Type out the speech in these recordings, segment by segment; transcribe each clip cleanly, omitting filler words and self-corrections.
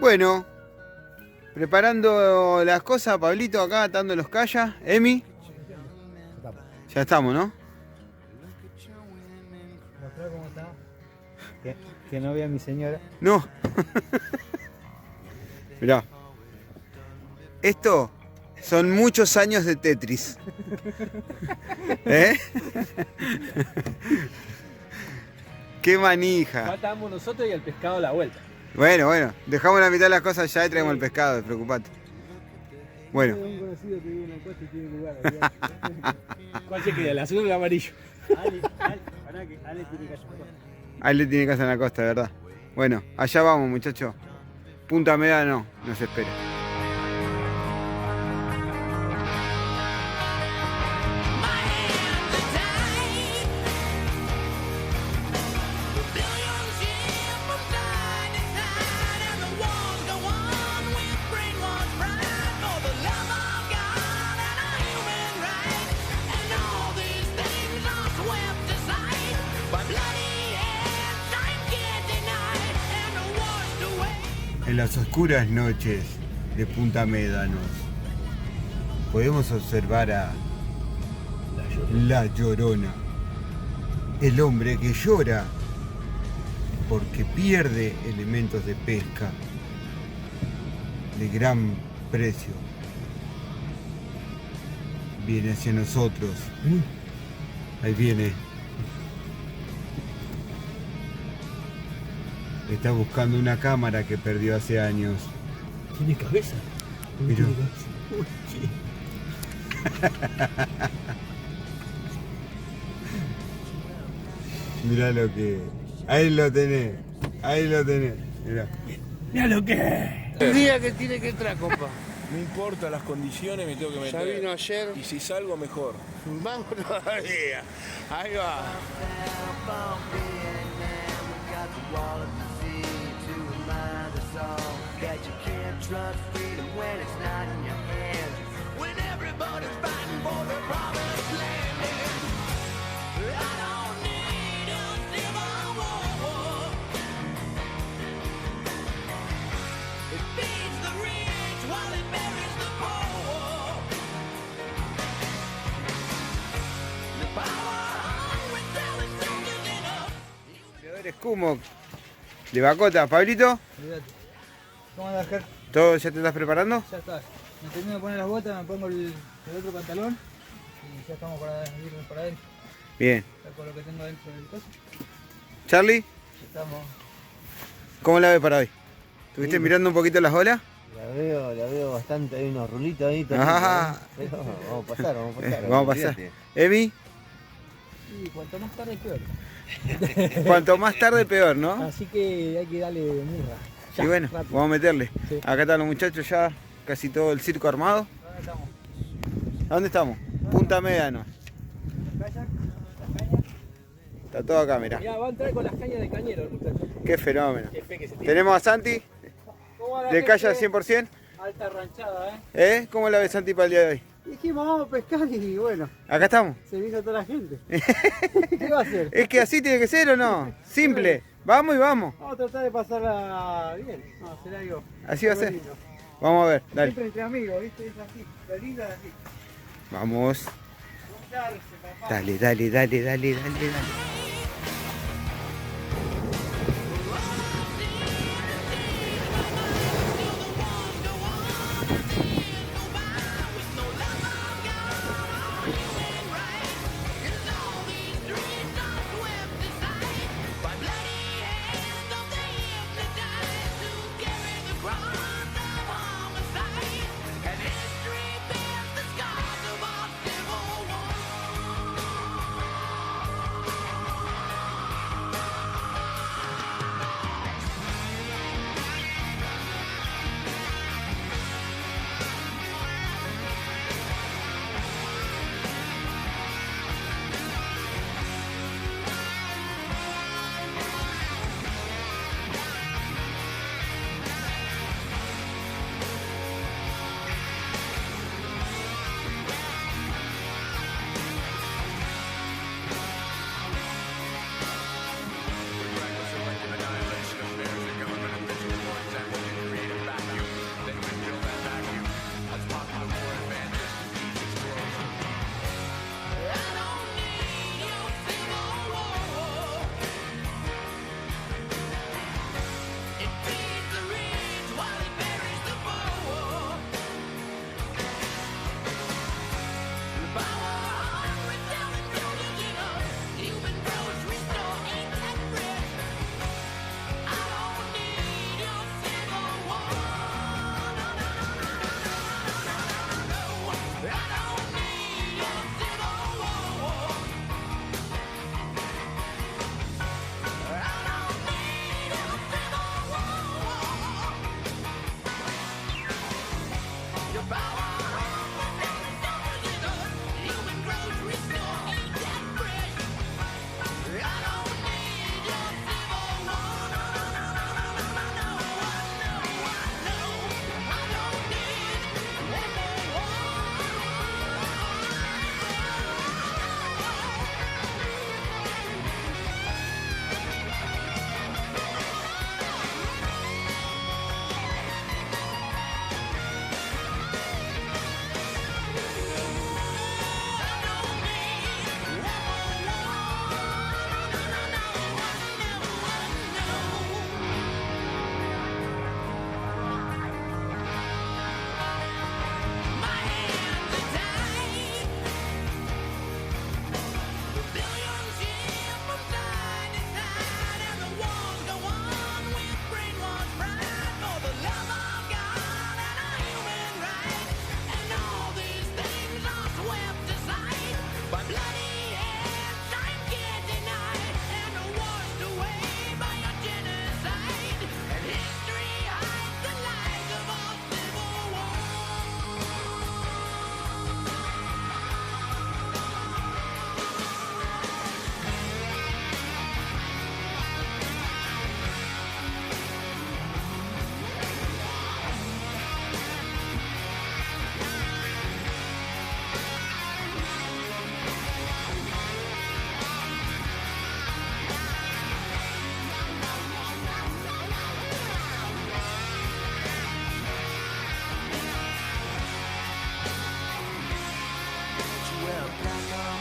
Bueno, preparando las cosas, Pablito acá atando los callas. Emi, ya estamos, ¿no? Mostrar cómo está. Que no vea a mi señora. No. Mirá. Esto son muchos años de Tetris. ¿Eh? Qué manija. Faltamos nosotros y el pescado a la vuelta. Bueno, dejamos la mitad de las cosas ya y traemos el pescado, despreocupate. Bueno. Un conocido que vive en la costa y tiene lugar. ¿Cuál se queda? ¿El azul o el amarillo? Ale tiene casa en la costa. Ale tiene casa en la costa, ¿verdad? Bueno, allá vamos, muchachos. Punta Médano nos espera. En las oscuras noches de Punta Médanos podemos observar a La Llorona, el hombre que llora porque pierde elementos de pesca de gran precio. Viene hacia nosotros. Ahí viene. Está buscando una cámara que perdió hace años. ¿Tiene cabeza? Pero... Mirá lo que... Ahí lo tenés. Mirá. Mirá lo que es. El día que tiene que entrar, compa. No importa las condiciones, me tengo que Ya meter. vino ayer. Y si salgo, mejor. Vamos todavía. Ahí va. Como de bacota, Pablito. Olvídate. ¿Cómo andas, Ger? ¿Todo ya te estás preparando? Ya está. Me termino de poner las botas, me pongo el otro pantalón y ya estamos para irnos para adentro. Bien. Ya con lo que tengo dentro del coche. Charlie, Ya estamos. ¿cómo la ves para hoy? ¿Estuviste Sí. mirando un poquito las olas? La veo bastante, hay unos rulitos ahí. Ajá. Pero vamos a pasar. Vamos a pasar. olvídate. Emi, Y cuanto más tarde peor. cuanto más tarde peor, ¿no? Así que hay que darle murra. Ya, Y bueno, rápido. vamos a meterle. Sí. Acá están los muchachos ya, casi todo el circo armado. ¿Dónde estamos? ¿A dónde estamos? Punta Médano. ¿Las cañas? ¿Las cañas? Está todo acá, mirá. Ya, va a entrar con las cañas de cañero el muchacho. Qué fenómeno. Qué fe que se tiene. Tenemos a Santi, ¿Cómo va la de Calla gente? 100%. Alta ranchada, ¿Eh? ¿Cómo la ves, Santi, para el día de hoy? Dijimos vamos a pescar y bueno, Acá estamos. se vino toda la gente. ¿Qué va a hacer? ¿Es que así tiene que ser o no? Simple. Vamos y vamos. Vamos a tratar de pasarla bien. No, será algo. Así va a ser. lindo. Vamos a ver, dale. Siempre entre amigos, ¿viste? Es así. La linda es así. Vamos. Juntarse, papá. Dale.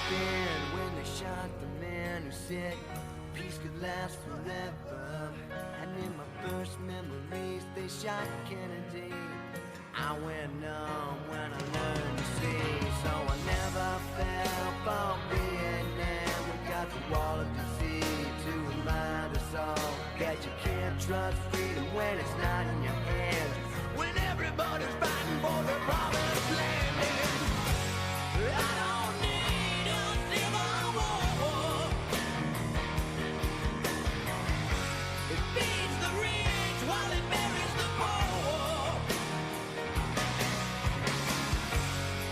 understand when they shot the man who said peace could last forever. And in my first memories, they shot Kennedy. I went numb when I learned to see, so I never fell for Vietnam. We got the wall of disease to remind us all that you can't trust freedom when it's not in your hands. When everybody's fighting for the promised land. I don't need a civil war. It feeds the rich while it buries the poor.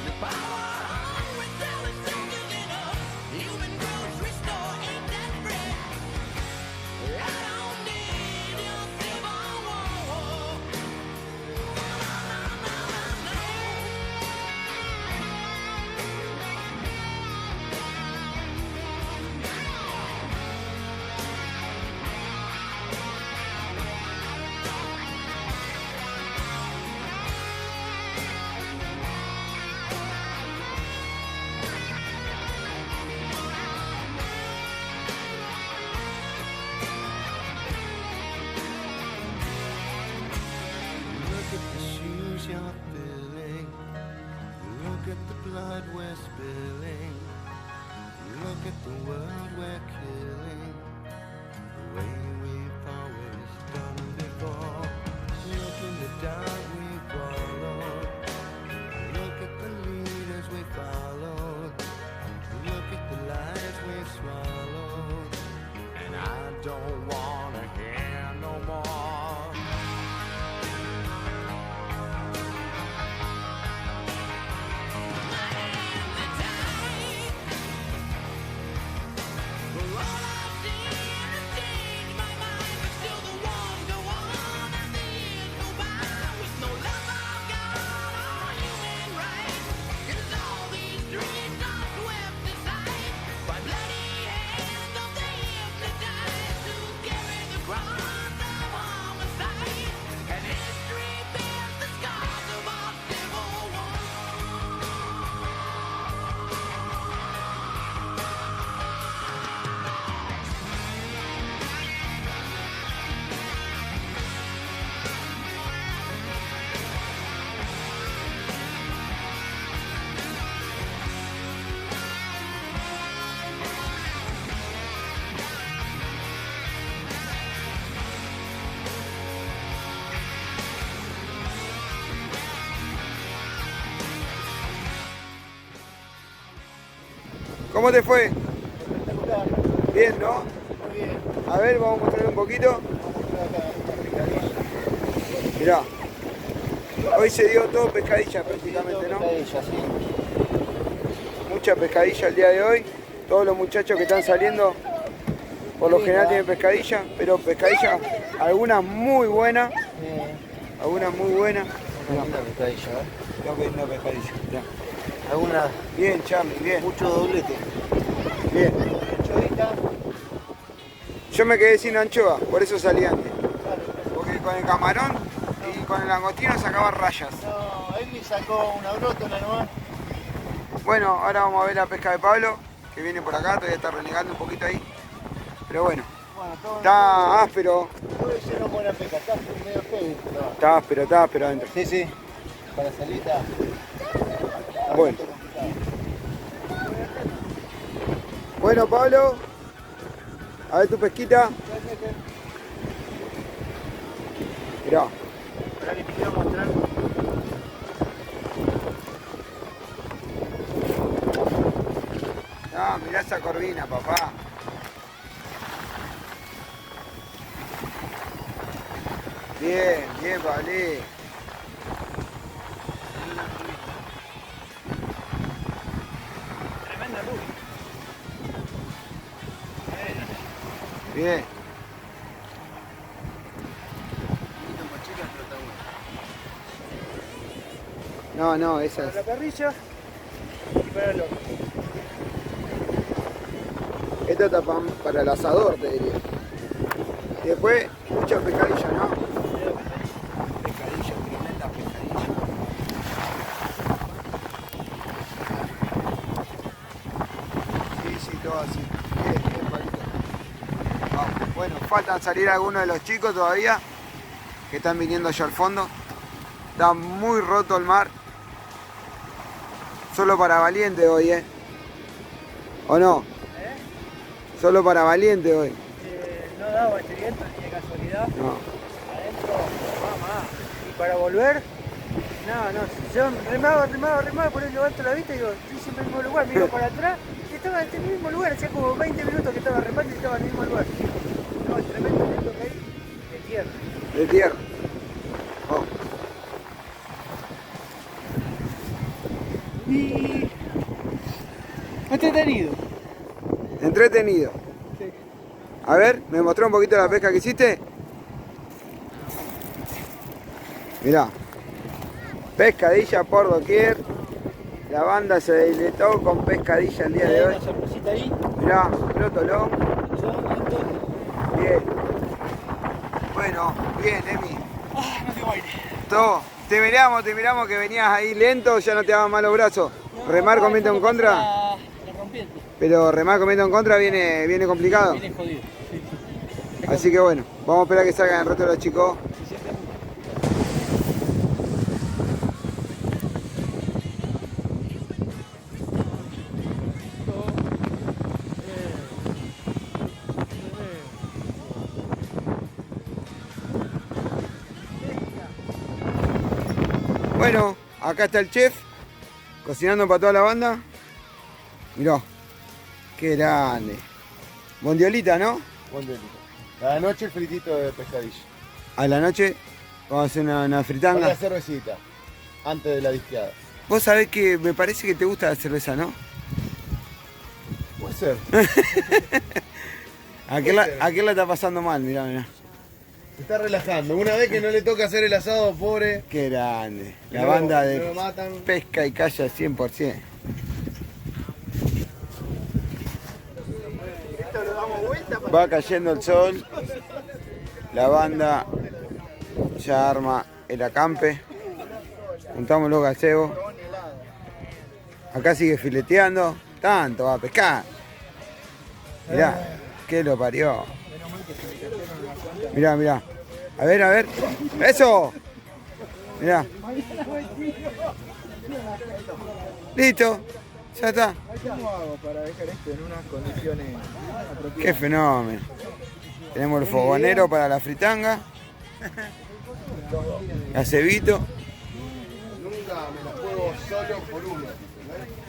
The power hungry cell is second in a human grocery store. Ain't that bread? I don't need a civil war. Look at the shoes you're filling. Look at the blood we're spilling. Look at the world we're killing. The way we've always done before. Look in the dark we followed. Look at the leaders we followed. Look at the lies we've swallowed. And I don't wanna hear no more. ¿Cómo te fue? Espectacular. Bien, ¿no? Muy bien. A ver, vamos a mostrar un poquito. Mirá. Hoy se dio todo pescadilla prácticamente, ¿no? Pescadilla, sí. Mucha pescadilla el día de hoy. Todos los muchachos que están saliendo, por lo general tienen pescadilla, pero pescadilla, algunas muy buenas. Algunas muy buenas. Una linda pescadilla, ¿eh? Tengo que ir una pescadilla. Ya. Alguna, Bien, Charlie, bien. mucho doblete. Bien. Anchoita. Yo me quedé sin anchoa, por eso salí antes. Porque con el camarón y con el langostino sacaba rayas. No, él me sacó una brótola nomás. Bueno, ahora vamos a ver la pesca de Pablo, que viene por acá, todavía está renegando un poquito ahí. Pero bueno, Bueno, todo está áspero, puede ser una buena pesca, está medio heavy, pero... está áspero adentro. Sí, sí. Para salir está... Bueno. Bueno, Pablo, a ver tu pesquita. Mirá. Ahora que te quiero mostrar. Ah, mirá esa corvina, papá. Bien, bien, vale. Tremenda rubia. Bien. No, no, esa Para es. la parrilla y para el horno. Esto está para el asador, te diría. Y después, mucha pescadilla, ¿no? Pescadilla, tremenda pescadilla. faltan salir algunos de los chicos todavía, que están viniendo allá al fondo. Está muy roto el mar. Solo para valiente hoy, ¿o no? Solo para valiente hoy. No daba este viento ni de casualidad. No. Adentro, mamá. Y para volver, no. Yo remaba, por ahí levanto la vista y digo, estoy siempre en el mismo lugar, miro para atrás y estaba en el mismo lugar. Hacía como 20 minutos que estaba remando y estaba en el mismo lugar. No, el tremendo viento que hay de tierra. De tierra. Oh. Y entretenido. Entretenido. Sí. A ver, ¿me mostró un poquito la pesca que hiciste? Mirá. Pescadilla por doquier. La banda se deleitó con pescadilla el día de hoy. Una sorpresita ahí. Mirá, flotolón. Bien. Bueno, bien, Emi. No tengo aire. Todo. Te miramos que venías ahí lento, ya no te daban mal los brazos. Remar con viento en contra. La rompiente. Pero remar con viento en contra viene complicado. Viene jodido. Sí. Así que bueno, vamos a esperar que salgan el resto de los chicos. Bueno, acá está el chef, cocinando para toda la banda. Mirá, qué grande. Bondiolita, ¿no? Buen delito. A la noche el fritito de pescadilla. A la noche vamos a hacer una Con la fritanga. cervecita. Antes de la disqueada. Vos sabés que me parece que te gusta la cerveza, ¿no? Puede ser. Aquel la está pasando mal, mirá. Se está relajando. Una vez que no le toca hacer el asado, pobre. Qué grande. La No, banda no de lo matan. pesca y calla 100%. Va cayendo el sol. La banda ya arma el acampe. Juntamos los gazebos. Acá sigue fileteando. Tanto va a pescar. Mirá, que lo parió. Mirá. A ver. ¡Eso! Mirá. Listo. Ya está. ¿Cómo hago para dejar esto en unas condiciones apropiadas? Qué fenómeno. Tenemos el fogonero para la fritanga. Acebito. Nunca me la juego solo por uno.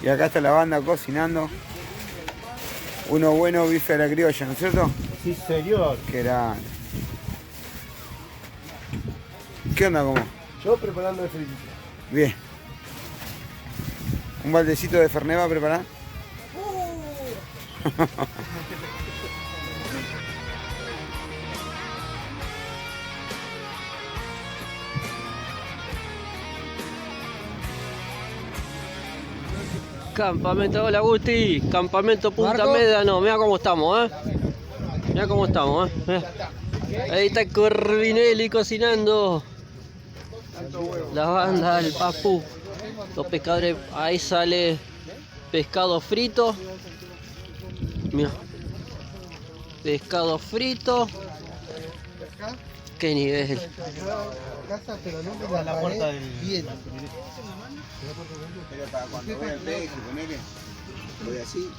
Y acá está la banda cocinando. Unos buenos bifes a la criolla, ¿no es cierto? Sí, señor. Qué grande. ¿Qué onda, cómo? Yo preparando el fritito. Bien. ¿Un baldecito de Fernet va a preparar? Campamento, hola Gusti, campamento Punta Médano, mira cómo estamos, mira cómo estamos, mirá. Ahí está Corvinelli cocinando, la banda, el Papu, los pescadores, ahí sale pescado frito, mira, pescado frito, qué nivel. La puerta del... Pero para cuando voy al peje, ponele, voy así,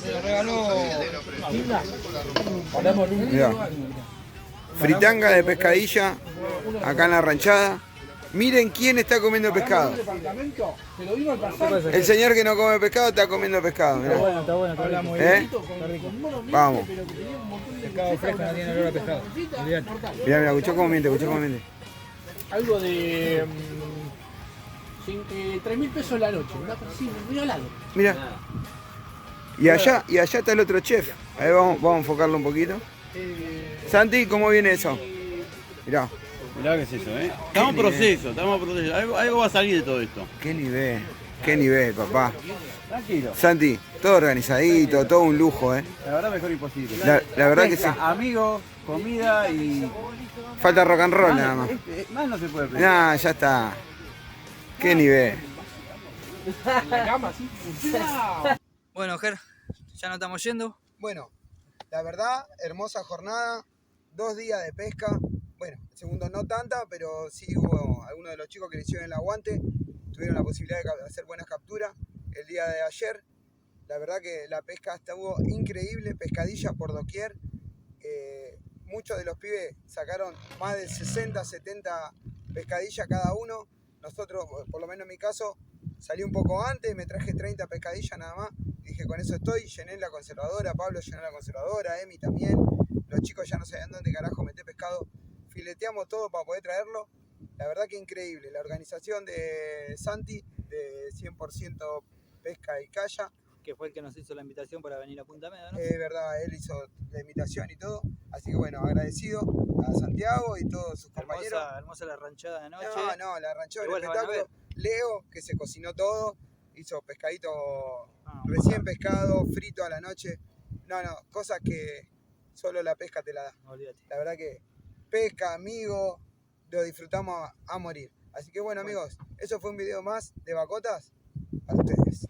Me regaló. Mirá. Fritanga de pescadilla, acá en la ranchada. Miren quién está comiendo pescado. El señor que no come pescado está comiendo pescado. Mirá. Está bueno, hablamos Vamos. pescado fresco, no tiene olor a pescado. Mirá, escuchó cómo miente, Algo de 3.000 pesos la noche, sí, muy al lado. Mirá. Y allá está el otro chef. Ahí vamos a enfocarlo un poquito. Santi, ¿cómo viene eso? Mirá. Mirá qué es eso, Estamos en proceso. Algo va a salir de todo esto. Qué nivel, papá. Tranquilo. Santi, todo organizadito, todo un lujo, La verdad mejor imposible. La verdad que sí. Amigos, comida y... Falta rock and roll nada más. Más no se puede pedir. Nah, ya está. Qué nivel. La cama, sí. Bueno, Ger, ya nos estamos yendo. Bueno, la verdad, hermosa jornada, 2 días de pesca. Bueno, el segundo no tanta, pero sí hubo algunos de los chicos que le hicieron el aguante, tuvieron la posibilidad de hacer buenas capturas el día de ayer. La verdad que la pesca estuvo increíble, pescadilla por doquier. Muchos de los pibes sacaron más de 60, 70 pescadillas cada uno. Nosotros, por lo menos en mi caso, salí un poco antes, me traje 30 pescadillas nada más. Dije, con eso estoy, llené la conservadora, Pablo llenó la conservadora, Emi también. Los chicos ya no sabían dónde carajo meter pescado. Fileteamos todo para poder traerlo. La verdad que increíble. La organización de Santi, de 100% pesca y calla. Que fue el que nos hizo la invitación para venir a Punta Meda, ¿no? Es verdad, él hizo la invitación y todo. Así que bueno, agradecido a Santiago y todos sus compañeros. Hermosa la ranchada de noche. No, la ranchada del Igual la van a espectáculo. Leo, que se cocinó todo, hizo pescadito bueno. recién pescado, frito a la noche. No, cosas que solo la pesca te la da. No, olvídate. La verdad que pesca, amigo, lo disfrutamos a morir. Así que bueno, amigos, eso fue un video más de Bacotas para ustedes.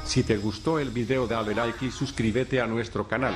Si te gustó el video dale like y suscríbete a nuestro canal.